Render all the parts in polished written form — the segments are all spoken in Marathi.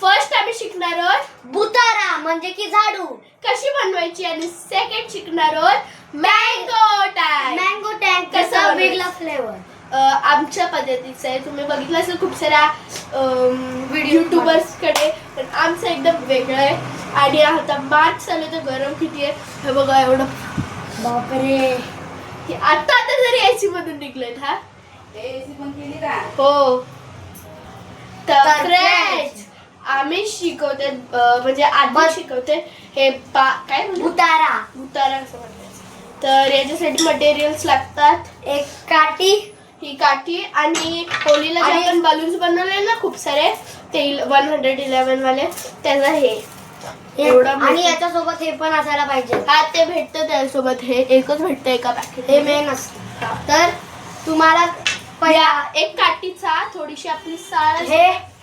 फर्स्ट आम्ही शिकणार आहोत बुतारा म्हणजे की झाडू कशी बनवायची आणि सेकंड शिकणार आहोत मँगो टँक. मँगो टँक कसं कसा बनवायचं? वेगळा फ्लेवर आमच्या पद्धतीचं आहे. तुम्ही बघितलं असेल खूप साऱ्या युट्यूबर्स कडे, पण आमचं एकदम वेगळं आहे. आणि आता मार्च चालू तर गरम किती आहे हे बघा. एवढं बापरे आता जरी एसी मधून निघलेत. हा एसी पण केली का? हो. तर तर फ्रेंड्स आम्ही शिकवते म्हणजे आधी शिकवते हे काय म्हणतात बुतारा उतारा असं म्हणतात. तर याच्यासाठी मटेरियल्स लागतात. एक काठी ही काठी आणि होलीला जे आणि- आपण बलून्स बनवले ना खूप सारे ते 111 वाले त्याचं हे एवढं आणि भेटतं. याच्यासोबत हे पण असायला पाहिजे. हा ते भेटतं त्यासोबत. हे एकच भेटतं एका पॅकेट. हे मेन असतं. तर तुम्हाला पहिला एक काठीचा थोडीशी आपली साळ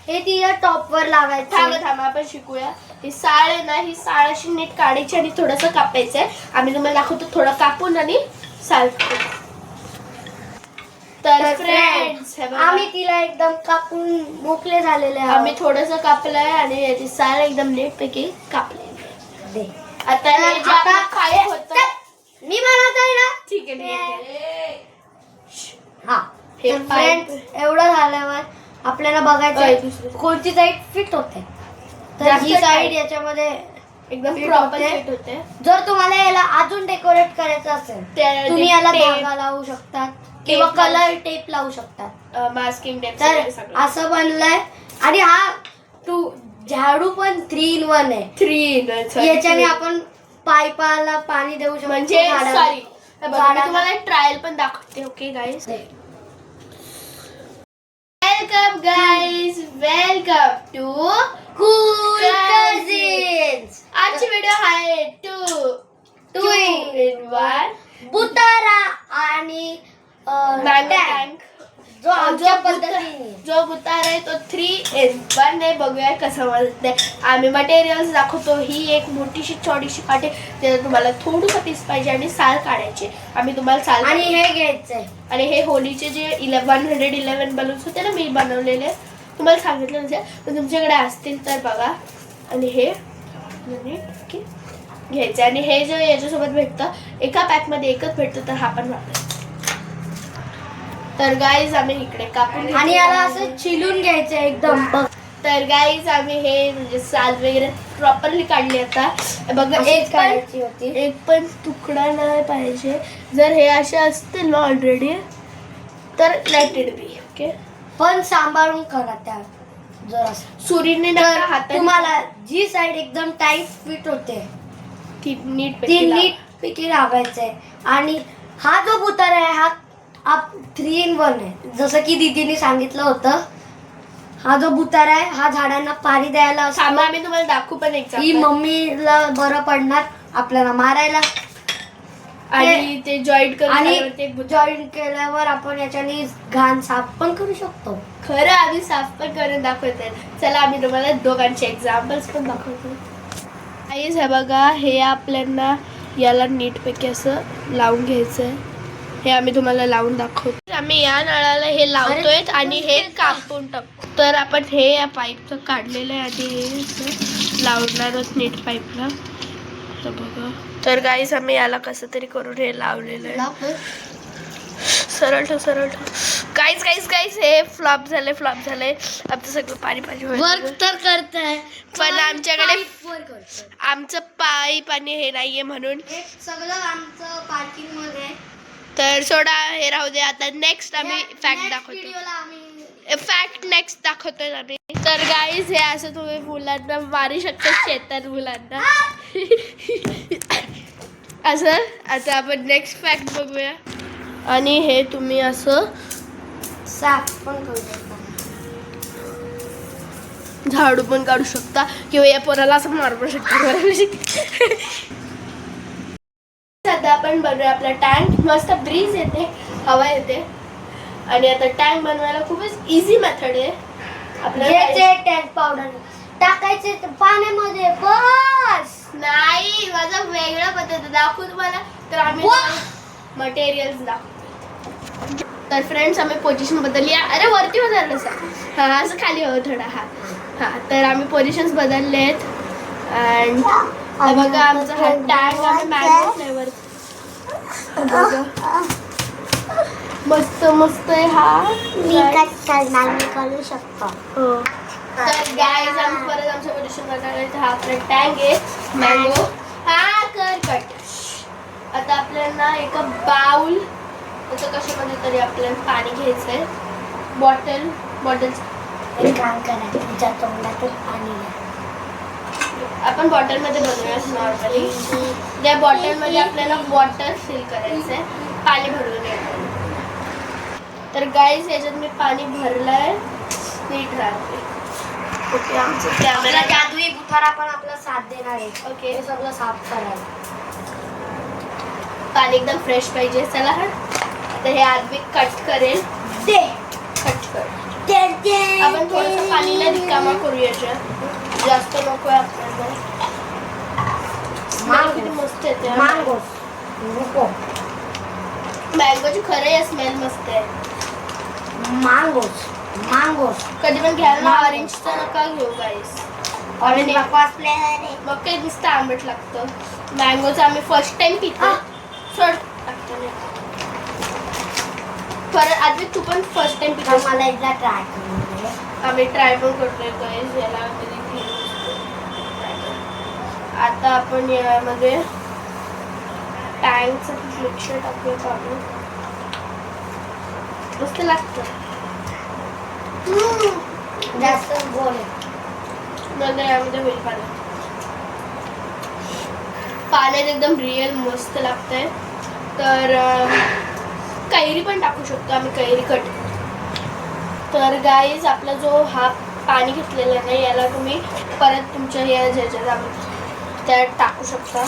हे तिच्या टॉप वर लावायचं. थांबा आपण शिकूया. ही साळ आहे ना, ही साळ अशी नीट काढायची आणि थोडंसं कापायचं आहे. आम्ही तुम्हाला दाखवतो थोडं कापून आणि साळ. तर फ्रेंड्स आम्ही तिला एकदम कापून मोकळे झालेले आम्ही थोडंसं कापलंय आणि याची साळ एकदम नीट पैकी कापली. आता हे जे आपलं पाईप होतं मी म्हणत आहे ना. ठीक आहे, ठीक आहे. हा हे फ्रेंड्स एवढं झाल्यावर आपल्याला अय, बघायचं दुसरं. कोणती साईड फिट होते. तर जास्त ही साईड tight. याच्यामध्ये एकदम Fit प्रॉपर होते. फिट होते. जर तुम्हाला याला अजून डेकोरेट करायचं असेल त्या- तुम्ही याला tape, धागा लावू शकतात किंवा Tape लावू कलर टेप लावू शकतात. मास्किंग टेप तर सगळं असं बनलंय. आणि हा झाडू पण 3 in 1 आहे. 3 याच्याने आपण पाईपाला पाणी देऊ शकतो. म्हणजे झाडाला. सॉरी मी झाडाला. तुम्हाला ट्रायल पण दाखवते. Okay guys, welcome guys, welcome to Cool Cousins. आजची व्हिडिओ आहे टू इन वन बुतारा आणि मँगो tank. टँक. जो आमच्या पद्धतीने जो बुतार आहे तो 3 in 1 आहे. बघूया कसं वाजतंय. आम्ही मटेरियल्स दाखवतो. ही एक मोठीशी छोटीशी काठी त्याला तुम्हाला थोडंसं पीस पाहिजे आणि साल काढायची. आम्ही तुम्हाला साल आणि हे घ्यायचंय. आणि हे होलीचे जे 111 बलून्स होते ना मी बनवलेले तुम्हाला सांगितलं नसेल पण तुमच्याकडे असतील तर बघा. आणि हे घ्यायचं आणि हे जे याच्यासोबत भेटतं एका पॅकमध्ये एकच भेटतं तर हा पण वापरायचा. तर गाईज आम्ही इकडे कापून आणि याला असं चिलून घ्यायचं एकदम. तर गाईज आम्ही हे म्हणजे साल वगैरे प्रॉपरली काढली. आता बघा अशीच काढायची होती. एक पण तुकडा नाही पाहिजे. जर हे असे असतील ना ऑलरेडी तर लेट इट बी. ओके, पण सांभाळून करा त्या. जर असं सुरीने तर हातात तुम्हाला जी साईड एकदम टाईट फिट होते ती नीट ती पैकी नीट पैकी लावायचंय. आणि हा जो बुतारा आहे हा 3 in 1 आहे. जसं की दीदीने सांगितलं होतं. हा जो बुतारा आहे हा झाडांना पाणी द्यायला असतो. थांबा आम्ही तुम्हाला दाखवू पण एक ही मम्मीला बरं पडणार आपल्याला मारायला. आणि ते जॉईंट करून आणि झाल्यावरती एक जॉईन केल्यावर आपण याच्याने घाण साफ पण करू शकतो. खरं आम्ही साफ पण करून दाखवते. चला आम्ही तुम्हाला दोघांचे एक्झाम्पल्स पण दाखवतो. काहीच हे बघा, हे आपल्याला याला नीटपैकी असं लावून घ्यायचं आहे. हे आम्ही तुम्हाला लावून दाखवतो. आम्ही या नळाला हे लावतोय आणि हे कापून टाकतो. तर आपण हे या पाईपचं काढलेलं आहे आणि हे असं लावणार आहोत नीट पाईपला. तर बघा, तर गाईस आम्ही याला कसं तरी करून हे लावलेलं आहे. सरळ ठेव. गाईस हे फ्लॉप झाले. आमचं सगळं पाणी वर्क तर करताय पण आमच्याकडे आमचं पाईप आणि हे नाहीये म्हणून. सगळं आमचं पार्किंग मध्ये. तर सोडा हे राहू दे. आता नेक्स्ट आम्ही फॅक्ट दाखवतो. व्हिडिओला आम्ही फॅक्ट नेक्स्ट दाखवतोय आम्ही. तर गाईज हे असं तुम्ही मुलांना मारू शकता. शेतात मुलांना असं. आता आपण नेक्स्ट फॅक्ट बघूया. आणि हे तुम्ही असं साफ पण करू शकता. झाडू पण काढू शकता किंवा या पोराला असं मारू पण शकता. सध्या आपण बनवूया आपला टँक. मस्त ब्रीज येते, हवा येते. आणि आता टँक बनवायला खूपच इझी मेथड आहे. घ्यायचे टँक पावडर टाकायचे पाण्यामध्ये बस. नाही, माझा वेगळा पद्धत दाखवू तुम्हाला. तर आम्ही मटेरियल्स दाखवतो. तर फ्रेंड्स आम्ही पोझिशन बदलली. अरे वरती होणार नसा. हा असं खाली हवं थोडा. हा तर आम्ही पोझिशन्स बदलले आहेत. अँड बघा आमचा हा टँग आम्ही मँगो फ्लेवर मस्त मस्त आहे हा. करू शकतो. हो. तर गाईज आम्ही परत आमच्या पोझिशन बदलले. हा आपला टँग आहे मँगो. हा कर कट. आता आपल्याला एका बाउल त्याचं कशामध्ये तरी आपल्याला पाणी घ्यायचं आहे. बॉटल एक काम करा, तुमच्या तोंडातच पाणी घ्या. आपण बॉटलमध्ये बनवूया नॉर्मली. त्या बॉटलमध्ये आपल्याला वॉटर फिल करायचं आहे, पाणी भरून घ्यायचं. तर गाईज याच्यात मी पाणी भरलंय. नीट राहते. ओके आमचं आपला कॅमेरा जादुई बुखारा पण आपला साथ देणार आहे. ओके हे सगळं साफ करायला. पाणी एकदम फ्रेश पाहिजे. चला हा आता हे आदमी कट करेल. दे कट कर. दे आपण थोडंसं पाणीला रिकामा करूया याच्यात. जास्त नको आहे आपल्याला. स्मेल किती मस्त येते. मँगोची खरं स्मेल मस्त आहे. मँगोज कधी पण घ्यायला ना ऑरेंजचा नका घेऊ गाईस. ऑरेंज बकवास फ्लेवर आहे. मग काही नुसतं आंबट लागतं. मँगोचं आम्ही फर्स्ट टाइम पितो. सोड टाकतो नाही. परत आधी तू पण फर्स्ट टाइम पितो. मला एकदा ट्राय करून दे. आम्ही ट्राय पण करतोय गाईस. याला कधी घेऊन आता आपण यामध्ये टँगचं मिक्सर टाकूया. काढून मस्त लागतं. जास्त गोल आहे. नंतर यामध्ये होईल पाण्यात एकदम रिअल मस्त लागतंय. तर कैरी पण टाकू शकतो आम्ही. कैरी कट. तर गाईज आपला जो हा पाणी घेतलेला नाही याला तुम्ही परत तुमच्या या ज्याच्यात आपण त्यात टाकू शकता.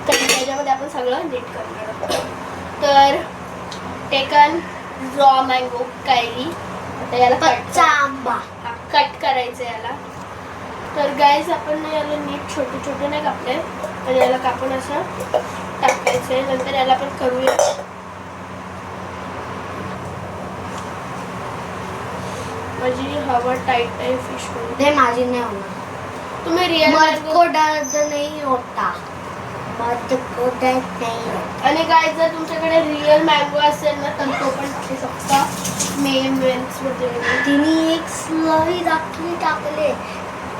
तर त्याच्यामध्ये आपण सगळं नीट करणार आहोत. तर टेकन रॉ मँगो कैरी. आता याला कच्चा आंबा कट करायचं याला. तर गाईज आपण याला नीट छोटे छोटे नाही कापले तर याला कापून असं टाकायचं आहे. नंतर याला आपण करूया. माझी हवा टाईट आहे फिश मध्ये. ते माझी नाही होणार. तुम्ही रिअल को दर्द नाही होता. को दर्द नाही होता. आणि काय जर तुमच्याकडे रिअल मँगो असेल ना तर तो पण टाकू शकता. मेन्स मध्ये तिने एक स्लरी टाकले.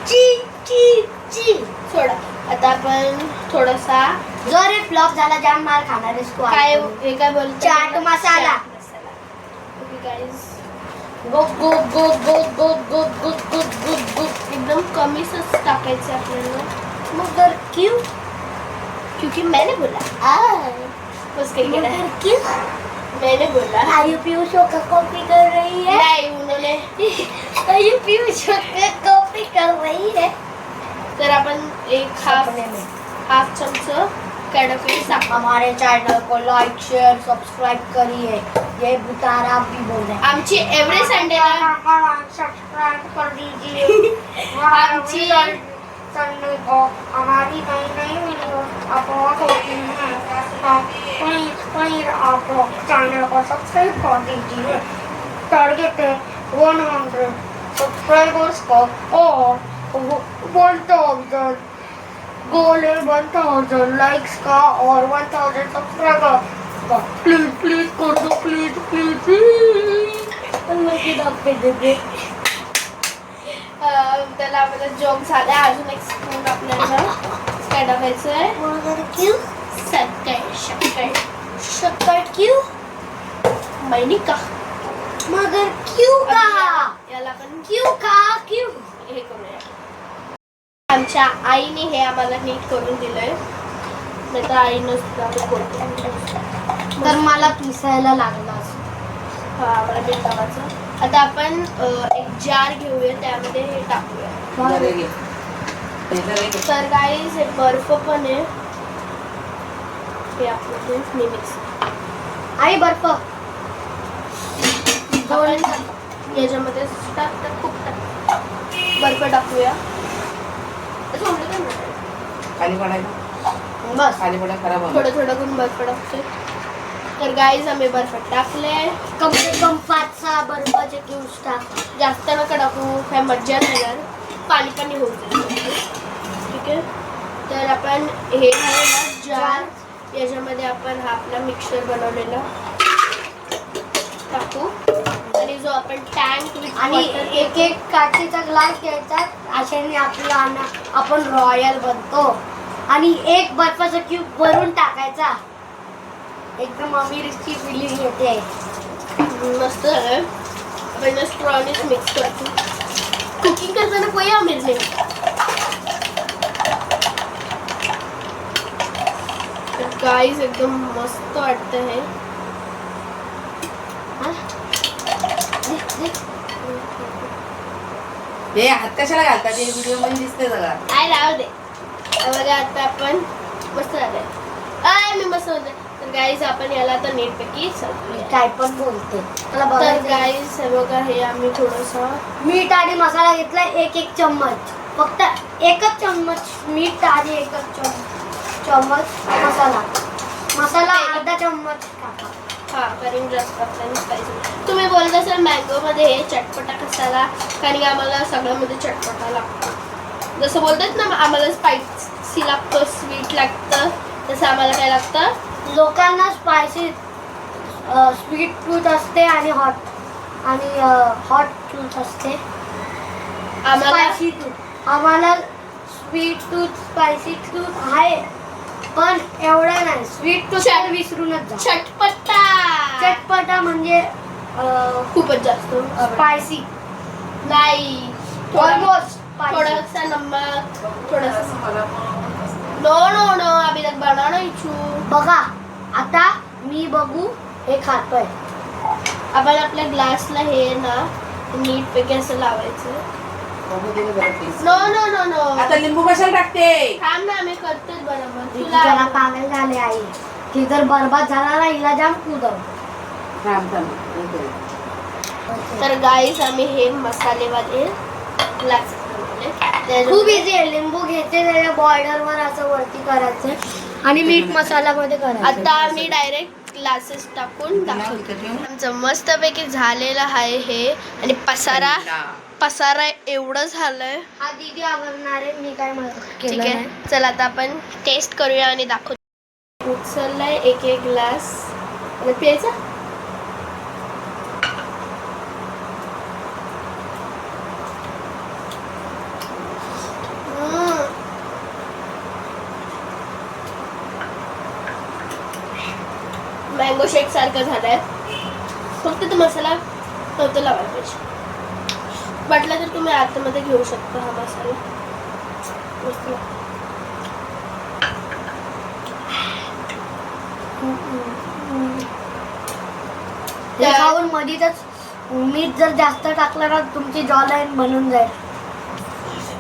ची ची ची. सोडा. आता आपण थोडासा जर हे फ्लॉप झाला जाम मार खाणार इसको. काय हे काय बोलतो chaat masala. Okay guys. Go go go go go go go go go go. एकदम कमीच टाकायचं आपल्याला. मगर क्यों? क्योंकि मैंने बोला. बस कहीं मगर है. क्यों? मैंने बोला. आयु पीयूषों का कॉपी कर रही है. नहीं उन्होंने. आयु पीयूषों का कॉपी कर रही है. तर आपण एक हाफ चमचा कैडबरी साखर. हमारे चैनल को लाइक शेयर सब्सक्राइब करिए. ये बुतारा भी बोल रहे हैं. आमची एव्हरी संडेला सब्सक्राइब कर दीजिए. आमची संडे को हमारी नई नई वीडियो अपलोड होती हैं. प्लीज आप लोग चैनल को सब्सक्राइब कर दीजिए. टारगेट है 100 सब्सक्राइबर्स को और 1000 गोल है 1000 लाइक्स का और 1000 सब्सक्राइबर का. प्लीज प्लीज कर दो. Please please please. त्याला आपल्याला जोक झाला. अजून एक स्पून आपल्याला काय टाकायचं आहे. मगर क्यों? शक्कर क्यों? मैंने का मगर क्यों कहा? याला आपण क्यों कहा? क्यों? हे करूया. आमच्या आईने हे आम्हाला नीट करून दिलंय. नाही तर आईनं तर मला पिसायला लागला. हा आम्हाला बेटावाचं. आता आपण एक जार घेऊया त्यामध्ये हे टाकूया. तर गाईज हे बर्फ पण आहे. हे आपलं मिक्स आई बर्फ आपण याच्यामध्ये खूप बर्फ टाकूया. खाली पडायला बस. खाली पडा खराब होणार. थोडं थोडं करून बर्फ टाकतोय. तर गाईज आम्ही बर्फ टाकले. कम से कम 5-6 बर्फाचे क्यूब्स टाका. जास्त नका टाकू काय मज्जा नाही येणार. पाणी पाणी होऊ जाईल. ठीक आहे. तर आपण हे आहे ना जार, याच्यामध्ये आपण हा आपला मिक्सर बनवलेला टाकू आणि जो आपण टँक आणि एक एक काचेचा ग्लास घ्यायचा. अशाने आपण रॉयल बनतो. आणि एक बर्फाचा क्यूब भरून टाकायचा. एकदम अमीरची फिलिंग येते. मस्त झालंय. आपण स्ट्रॉनीच मिक्स करतो. कुकिंग करताना कोई आमिर नाही. गाइस एकदम मस्त वाटतं हे. हे हात कशाला घालतात हे व्हिडिओ मध्ये दिसते सगळं. काय राहू दे. बघा आता आपण मस्त झालंय. मी मस्त होते. तर गाईज आपण याला आता नीटपैकी काय पण बोलते. तर गाईज हे बघा हे आम्ही थोडंसं मीठ आणि मसाला घेतला. एक एक चम्मच. फक्त एकच चम्मच मीठ आणि एकच चम्मच मसाला अर्धा चम्मच टाका. हा कारण जास्त आपल्याला स्पायसी. तुम्ही बोलत असाल मँगो मध्ये हे चटपटा कसाला, कारण की आम्हाला सगळ्यामध्ये चटपटा लागतं. जसं बोलतात ना आम्हाला स्पायसी लागतं, स्वीट लागतं, तसं आम्हाला काय लागतं. लोकांना स्पायसी स्वीट टूथ असते आणि हॉट टूथ असते. Spicy tooth. आम्हाला स्वीट टूथ स्पायसी टूथ आहे, पण एवढं नाही. स्वीट टूथ विसरूनच जा. चटपटा म्हणजे खूपच जास्त स्पायसी नाही. ऑलमोस्ट थोडासा नमक, थोडासा नो अभी तक बनाना ही छू. बघा आता मी बघू हे खातोय. आपण आपल्या ग्लासला हे ना नीट पैकी असं लावायचं. बघू दे ना बरं please. नो आता लिंबू कशाला टाकते. थांब ना आम्ही करतोय बरोबर. त्याला पागल झाले आई. ती जर बरबाद झाला ना हिला जाम कुदव. थांब. तर गाईस आम्ही हे मसालेवाले ग्लास खूप इझी आहे. लिंबू घ्यायचे, त्याच्या बॉर्डरवर असं वरती करायचं आणि मीठ मसाल्यामध्ये करायचं. आता आम्ही डायरेक्ट ग्लासेस टाकून दाखवतो. आमचं मस्तपैकी झालेलं आहे हे. आणि पसारा एवढं झालंय. हा दीदी आवडणार आहे. मी काय ठीक आहे. चला आता आपण टेस्ट करूया आणि दाखवतो. उचललाय एक एक ग्लास आणि प्यायचा. मँगो शेक सारखं झालंय. फक्त तो मसाला नव्हतं लावायला पाहिजे. वाटलं तर तुम्ही आतमध्ये घेऊ शकता हा मसाला. मस्त लागतो. हे खाऊन मधीच मीठ जर जास्त टाकलं ना तुमची जॉ लाईन बनून जाईल.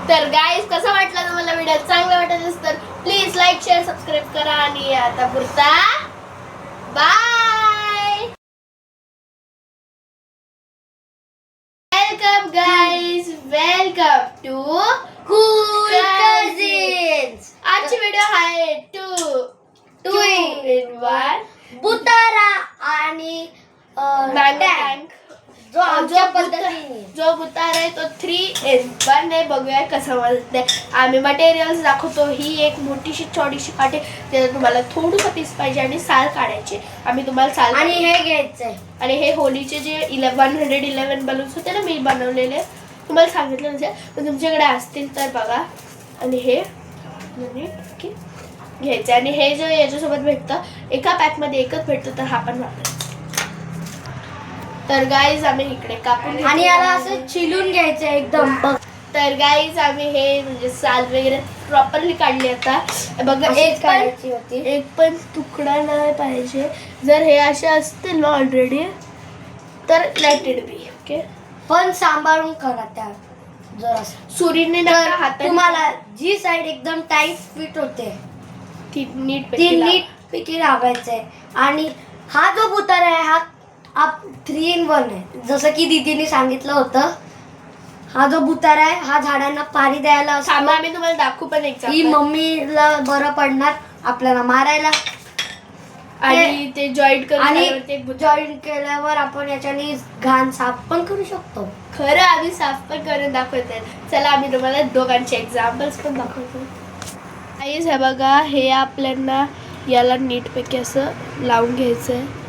तर गाईज कसं वाटलं तुम्हाला व्हिडिओ? चांगला वाटत असेल तर प्लीज लाईक शेअर सबस्क्राईब करा. आणि आता पुरता bye. Welcome guys, welcome to cool cousins. आजची व्हिडिओ आहे 2 in 1 बुतारा आणि टँक. जो आमच्या पद्धतीने जो बुतार आहे तो 3 in 1 आहे. बघूया कसं वाजतंय. आम्ही मटेरियल्स दाखवतो. ही एक मोठीशी छोटीशी काठी, त्याला तुम्हाला थोडंसं पीस पाहिजे आणि साल काढायचे. आम्ही तुम्हाला साल आणि हे घ्यायचंय. आणि हे होलीचे जे 111 बलून्स होते ना मी बनवलेले, तुम्हाला सांगितलं नसेल पण तुमच्याकडे असतील तर बघा. आणि हे घ्यायचं. आणि हे जे याच्यासोबत भेटतं, एका पॅकमध्ये एकच भेटतं, तर हा पण वापरायचा. तर गाईज आम्ही इकडे कापून आणि याला असं चिलून घ्यायचं एकदम. तर गाईज आम्ही हे म्हणजे साल वगैरे प्रॉपरली काढली. आता बघा एक पण तुकडा नाही पाहिजे. जर हे असे असतील ना ऑलरेडी तर लेट इट बी. ओके, पण सांभाळून करा. त्या जर सुरीने हातात तुम्हाला जी साईड एकदम टाईट फिट होते ती नीट पैकी लावायचंय. आणि हा जो बुतारा आहे हा 3 in 1 आहे. जसं की दीदीने सांगितलं होतं. हा जो बुतारा आहे हा झाडांना पाणी द्यायला असतो. आम्ही तुम्हाला दाखवू पण एक. ही मम्मीला बरं पडणार आपल्याला मारायला. आणि ते जॉईंट करून आणि झाल्यावरती एक जॉईन केल्यावर आपण याच्याने घाण साफ पण करू शकतो. खरं आम्ही साफ पण करून दाखवतोय. चला आम्ही तुम्हाला दोघांचे एक्झाम्पल्स पण दाखवतो. गाईज हे बघा, हे आपल्याला याला नीटपैकी असं लावून घ्यायचं आहे.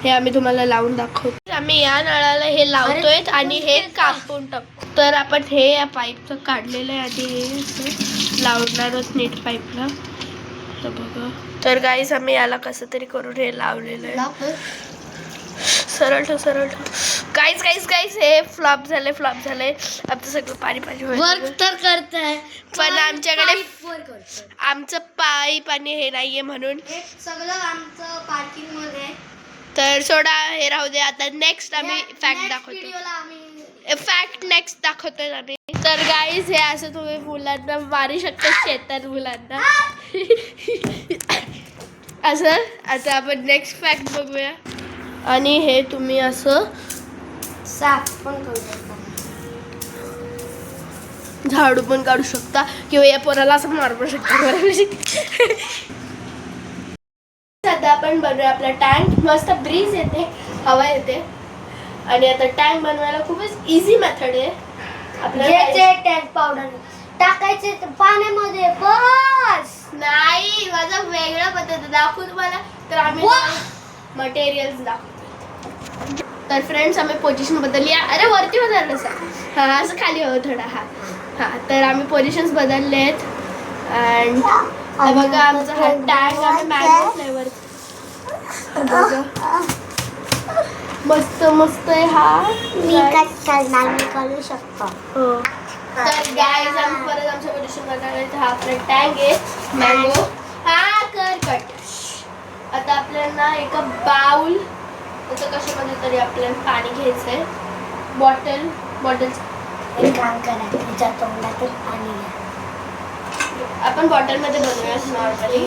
हे आम्ही तुम्हाला लावून दाखवतो. आम्ही या नळाला हे लावतोय आणि हे कापून टाकतो. तर आपण हे या पाईपचं काढलेलं आहे आधी, हे असं लावणार आहोत नीट पाईपला. हे बघा. तर गाईज आम्ही याला कसं तरी करून हे लावलेलं आहे. सरळ ठेव, सरळ ठेव. गाईज गाईज गाईज हे फ्लॉप झाले आमचं सगळं पाणी पाणी वर्क तर करताय पण आमच्याकडे वर करतोय. आमचं पाईप आणि हे नाहीये म्हणून. हे सगळं आमचं पार्किंग मध्ये आहे. तर सोडा, हे राहू दे. आता नेक्स्ट आम्ही फॅक्ट Next दाखवतो. व्हिडिओला आम्ही फॅक्ट नेक्स्ट दाखवतोय आम्ही. तर गाईज हे असं तुम्ही मुलांना मारू शकता, शेतात मुलांना असं. आता आपण नेक्स्ट फॅक्ट बघूया. आणि हे तुम्ही असं साफ पण करू शकतो. झाडू पण काढू शकता किंवा या पोराला असं मारू पण शकता. आता आपण बनवूया आपला टँक. मस्त ब्रीज येते, हवा येते. आणि आता टँक बनवायला खूपच इझी मेथड आहे. जे टँक पावडर टाकायचे पाण्यामध्ये बस. नाही, माझा वेगळा पद्धत दाखवू तुम्हाला. तर आम्ही मटेरियल्स दाखवतो. तर फ्रेंड्स, आम्ही पोझिशन बदलली. अरे वरती बदललं असं. हा, असं खाली हवं थोडा. हा, तर आम्ही पोझिशन्स बदलले आहेत. अँड बघा, आमचा हा टँक आम्ही मँगो फ्लेवर मस्त मस्त आहे हा. मी करू शकतो. हो. तर गाईज आम्ही परत आमच्या पोझिशन बदलले. हा आपला टँक आहे मँगो. हा कर कट. आता आपल्याला एका बाउल त्याचं कशामध्ये तरी आपल्याला पाणी घ्यायचं आहे. बॉटल एक काम करा, तुझ्या तोंडातून पाणी घ्या. आपण बॉटलमध्ये बनवूया नॉर्मली.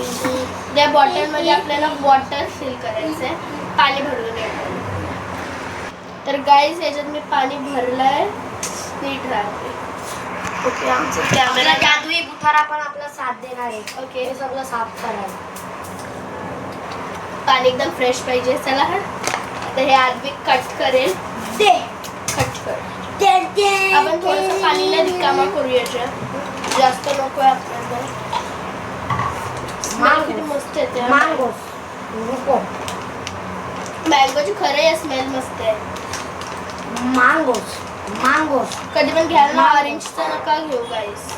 त्या बॉटलमध्ये आपल्याला वॉटर फिल करायचं आहे, पाणी भरून घ्यायचं. तर गाईज याच्यात मी पाणी भरलंय. नीट राहते. ओके, आमचं आपला कॅमेरा जादुई बुखारा पण आपला साथ देणार आहे. ओके. हे सगळं साफ करायला. पाणी एकदम फ्रेश पाहिजे. चला हा, आता हे आदमी कट करेल. ते कट कर. आपण थोडंसं पाणीला रिकामा करूया. जास्त नको आहे आपल्याला. स्मेल किती मस्त येते. मँगोची खरं स्मेल मस्त आहे. मांगोस कधी पण घ्यायला ना, ऑरेंजचा नका घेऊ गाईस.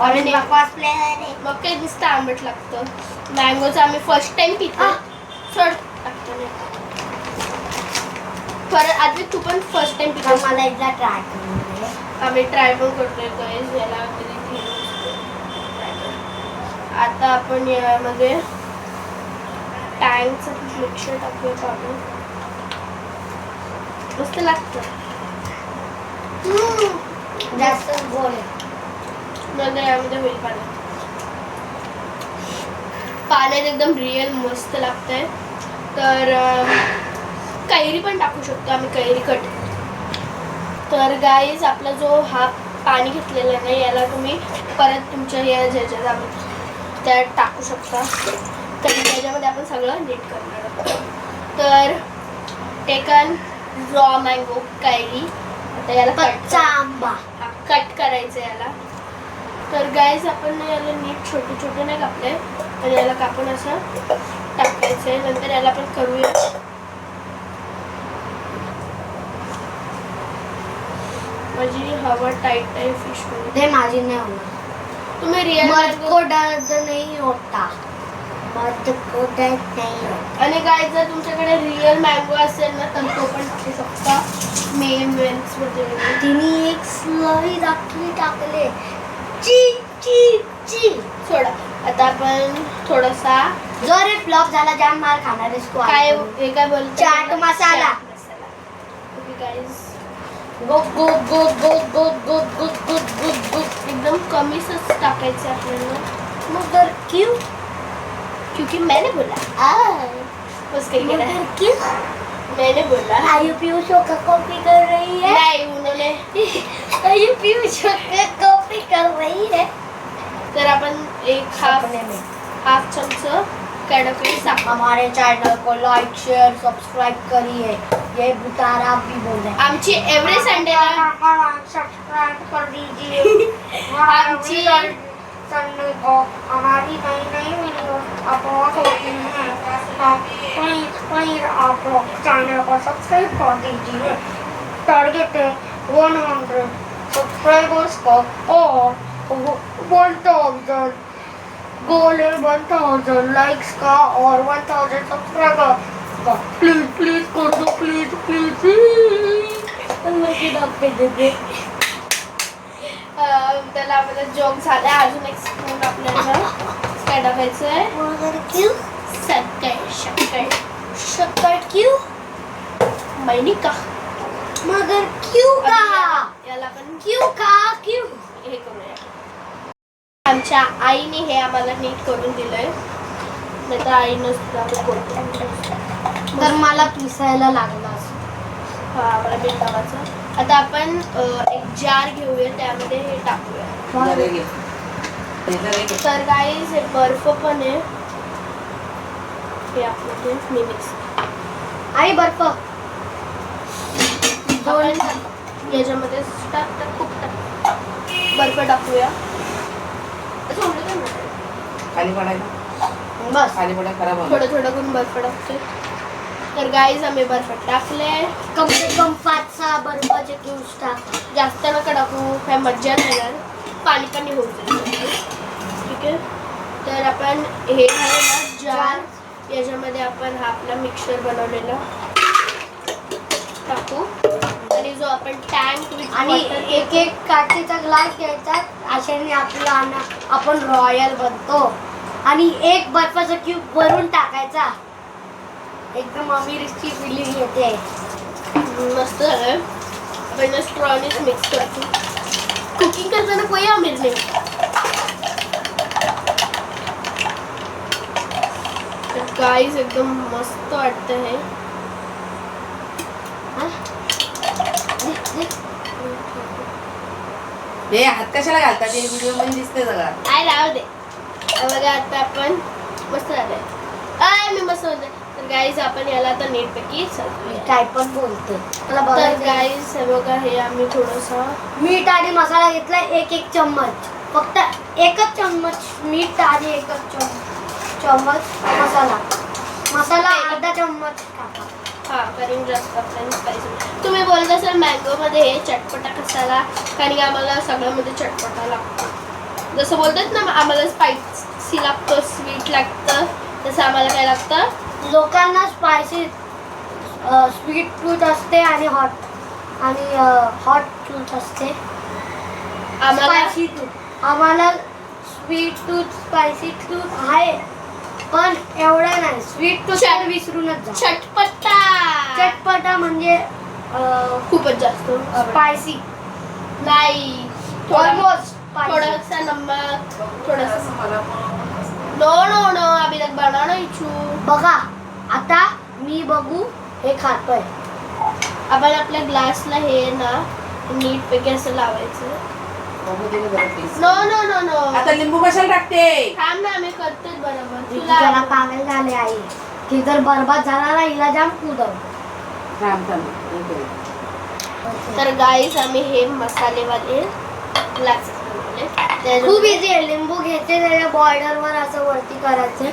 ऑरेंज बकवास फ्लेवर आहे. मग काही नुसतं आंबट लागतं. मँगोचं आम्ही फर्स्ट टाइम पितो. सोड टाकतो नाही. परत आधी तू पण फर्स्ट टाइम पितो. मला एकदा ट्राय करून दे. आम्ही ट्राय पण करतोय गाईस. याला कधी try कर. आता आपण यामध्ये टँकचं मिक्सर टाकूया. पाणी मस्त लागतं. जास्त गोड आहे. नंतर यामध्ये होईल पाणी. पाण्यात एकदम रिअल मस्त लागतंय. तर कैरी पण टाकू शकतो आम्ही, कैरी कट. तर गाईज आपला जो हा पाणी घेतलेला आहे याला तुम्ही परत तुमच्या या ज्याच्यात आम्ही त्यात टाकू शकता. तर त्याच्यामध्ये आपण सगळं नीट करणार आहोत. तर टेकन रॉ मँगो, कैरी. आता याला कच्चा आंबा कट करायचं याला. तर गाईज आपण याला नीट छोटे छोटे नाही कापले, तर याला कापून असं टाकायचं आहे. नंतर याला आपण करूया. माझी हवा टाईट आहे फिश मध्ये. ते माझी नाही होणार. तुम्ही रिअल मध को दर्द नहीं होता. मध को दर्द नहीं होता. आणि गाईज जर तुमच्याकडे रिअल मँगो असेल ना तर तो पण टाकू शकता. मेन्स मध्ये तिने एक स्लरी टाकले. ची ची ची. सोडा. आता आपण थोडासा जर हे फ्लॉप झाला जाम मार खाणार आहेस तू. काय हे काय बोलतो, chaat masala. Okay guys, go go go go go go go go go go. एकदम कमीच टाकायचं आपल्याला. मगर क्यों? क्योंकि मैंने बोला. उसके लिए मगर क्यों? मैंने बोला. आयु पीयूषों का कॉपी कर रही है. नहीं, उन्होंने. आयु पीयूषों का कॉपी कर रही है. तर आपण एक हाफ चमचा कैडोके सांग. हमारे चैनल को लाइक शेयर सब्सक्राइब करिए. ये बुतारा भी बोल रहे हैं. आमची एव्हरी संडेला सब्सक्राइब कर दीजिए. आमची संडे को हमारी नई नई वीडियो अपलोड होती हैं. प्लीज आप लोग चैनल को सब्सक्राइब कर दीजिए. टारगेट है 100 सब्सक्राइबर्स का और 1000 गोल है 1000 लाइक्स का और 1000 सब्सक्राइबर का. प्लीज प्लीज कर दो. प्लीज प्लीज त्याला आपल्याला जोक झाला. अजून एक स्पून आपल्याला काय टाकायचं आहे. मगर क्यों शक्कर शक्कर क्यों मैनी का मगर क्यों का याला आपण क्यों का क्यों. हे करूया. आमच्या आईने हे आम्हाला नीट करून दिलंय. नाही तर आईनंच तर मला पिसायला लागला. हा आम्हाला बेटावाचं. आता आपण एक जार घेऊया त्यामध्ये हे टाकूया. जरा घे. हे जरा घे. तर गाईज हे बर्फ पण आहे. हे आपलं मी मिक्स आई बर्फ आपण याच्यामध्ये टाक खूप टाक बर्फ टाकूया. सोडलं का नाही? खाली पडायला बस. खाली पडा खराब होणार. थोडं थोडं करून बर्फ टाकतोय. तर गाईज आम्ही बर्फ टाकले. कम से कम 5-6 बर्फाचे क्यूब्स टाक. जास्त नका टाकू. काय मज्जा नाही येणार. पाणी पाणी होऊन जाईल. ठीक आहे. तर आपण हे आहे ना जार. याच्यामध्ये आपण हा आपला मिक्सचर बनवलेला टाकू. आणि जो आपण टँक विथ आणि एक एक काचेचा ग्लास घ्यायचा. अशाने आपण रॉयल बनतो. आणि एक बर्फाचा क्यूब वरून टाकायचा. एकदम अमीरची फिलिंग येते. मस्त झालं. आपण स्ट्रॉनीच मिक्स करतो. कुकिंग करताना कोई आमिर नाही. तर गाईज एकदम मस्त वाटतं हे. हे हात कशाला घालतात हे व्हिडिओ मध्ये दिसते सगळं. काय राहू दे. बघा आता आपण मस्त झालंय. मी मस्त होते. तर गाईज आपण याला आता नीटपैकी सजवूया. काय पण बोलते. मला तर बघायचं. गाईज हे बघा हे आम्ही थोडंसं मीठ आणि मसाला घेतला. एक चम्मच. फक्त एकच चम्मच मीठ आणि एकच चम्मच मसाला अर्धा चम्मच टाका. हा कारण जास्त आपल्याला स्पायसी. तुम्ही बोलता सर मँगोमध्ये हे चटपटा कसाला. कारण की आम्हाला सगळ्यामध्ये चटपटा लागतो. जसं बोलतात ना आम्हाला स्पायसी लागतं स्वीट लागतं तसं आम्हाला काय लागतं. लोकांना स्पायसी स्वीट टूथ असते आणि हॉट टूथ असते. आम्हाला स्पायसी टूथ. आम्हाला स्वीट टूथ स्पायसी टूथ आहे पण एवढा नाही. स्वीट टूथ तर विसरूनच जा. चटपटा म्हणजे खूपच जास्त स्पायसी नाही. ऑलमोस्ट थोडासा नमक थोडासा मला नो अभी तक बना नहीं छू. बघा आता मी बघू हे खातोय. आपण आपल्या ग्लासला हे ना नीट पैकी असं लावायचं. बघू दे जरा please. नो आता लिंबू कशाला टाकते. थांब ना आम्ही करतोच बरोबर. त्याला तुला पागल झाले आई. ती जर बरबाद झाला ना हिला जाम कुदव. थांब हे करू. तर गाईस आम्ही हे मसालेवाले ग्लासेस बनवले. खूप इझी आहे. लिंबू घ्यायचे त्याच्या बॉर्डरवर असं वरती करायचं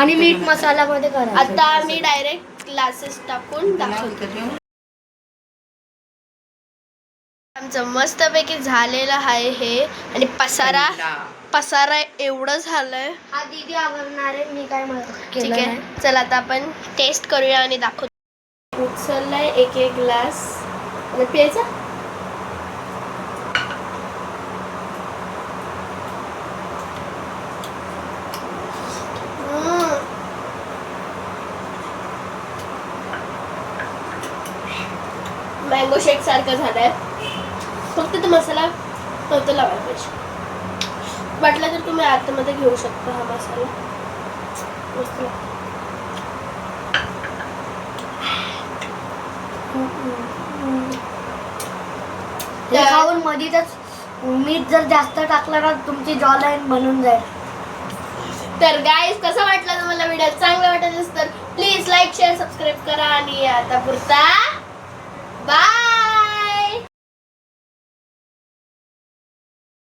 आणि मीठ मसाल्यामध्ये करायचं. आता आम्ही डायरेक्ट ग्लासेस टाकून दाखवतो. आमचं मस्तपैकी झालेलं आहे हे. आणि पसारा एवढं झालंय. हा दीदी आवडणार आहे. मी काय ठीक आहे. चला आता आपण टेस्ट करूया आणि दाखवतो. उचललाय एक ग्लास प्यायचा. मँगो शेक सारखं झालंय. फक्त तो मसाला नव्हतं लावायला पाहिजे. वाटलं तर तुम्ही आतमध्ये घेऊ शकता हा मसाला. मस्त ते खाऊन मधीच मीठ जर जास्त टाकलं ना तुमची जॉ लाईन बनून जाईल. तर गाईज कसं वाटलं तुम्हाला व्हिडिओ चांगला वाटत असेल तर प्लीज लाईक शेअर सबस्क्राईब करा आणि आता पुरता बाय.